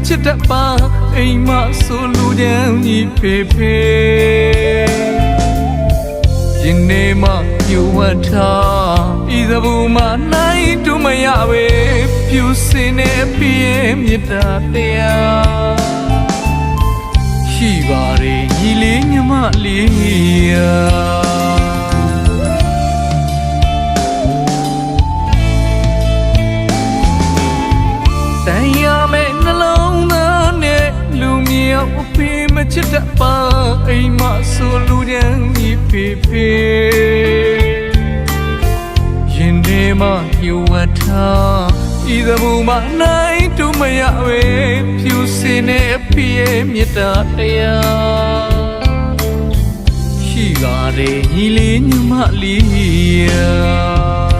ချစ်တတ်ပါအိမ်မဆိုလူတန်းကြီးဖေဖေဒီနေ့မှယူဝတ်ထားဤသဘူမှနိုင်တူမရပဲဖြူစင်နေပြည့်မြတ်တာတရားရှိပါရဲ့ညီလေးညီမလေးယာအဖေမချစ်တတ်ပါအိမ်မဆိုလူတန်းကြီးဖေဖေရင်ထဲမှာယူဝတ်ထားဤသဘူမှနိုင်တူမရပဲဖြူစင်နေအဖေရဲ့မြတ်တာတရားရှိပါရဲ့ညီလေးညီမလေးယာ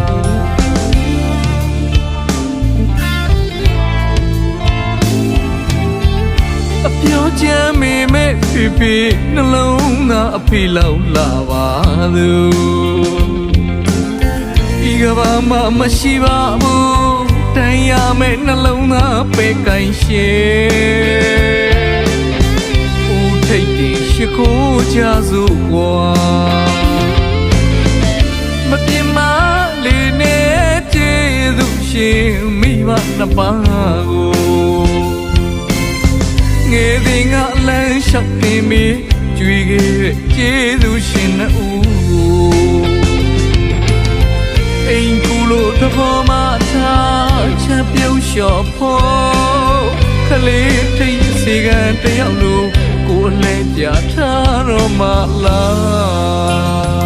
ပြောချင်မိမဲ့ဖေဖေနှလုံးသားအဖေလောက်လာပါသူဤကဘာမှမရှိပါဘူးတိုင်ရမဲ့နှလုံးသားပဲကိုင်ရှေဦးထိတ်တီရှိခိုးကြစို့ကွာမပြင်းမလေးနဲ့ကျေသူရှင်မိဘနှစ်ပါးကိုငယ်စဉ်ကလမ်းလျှောက်တင်ပြီးကြွေခဲ့တဲ့ကျေးဇူးရှင်နှစ်ဦးအိမ်ကူလို့သဘောမှထားချက်ပြုတ်လျှော်ဖို့ခလေးထိတ်စီကံတယောက်လိုကိုယ်လဲပြထားတော့မှလား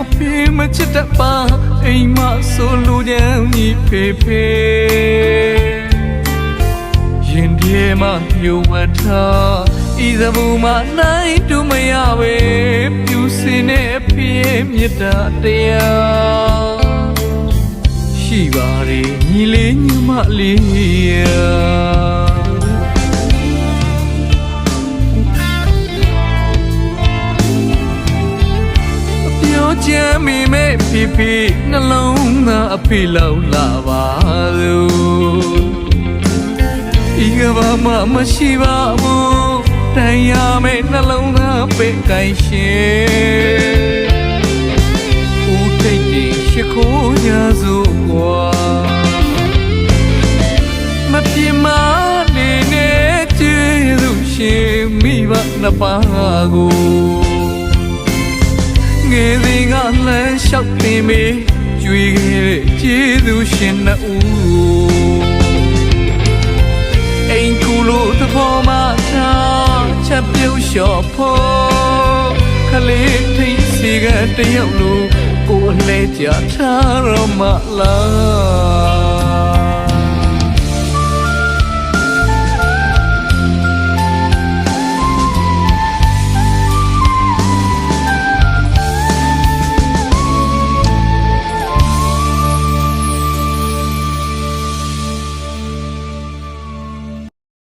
အဖေမချစ်တတ်ပါအိမ်မဆိုလူတန်းကြီးဖေဖေရင်ထဲမှာယူဝတ်ထားဤသဘူမှနိုင်တူမရပဲဖြူစင်နေအဖေမြတ်တာတရားရှိပါရဲ့ညီလေးညီမလေးယာချမ်းမိမဲ့ဖေဖေနှလုံးသားအဖေလောက်လာပါသူဤကဘာမှမရှိပါဘူးတိုင်ရမဲ့နှလုံးသားပဲကိုင်ရှင်ဦးထိတ်တီရှိခိုးကြစို့ကွာမပြေမနေနဲ့ကျေးဇူးရှင်မိဘနှစ်ပါးကိုငယ်စဉ်ကလမ်းလျှောက်တင်ပြီးကြွေခဲ့တဲ့ကျေးဇူးရှင်နှစ်ဦးအိမ်ကူလို့သဘောမှထားချက်ပြုတ်လျှော်ဖို့ခလေးထိတ်စီကတယောက်လိုကိုယ်လဲကြထားတော့မှလား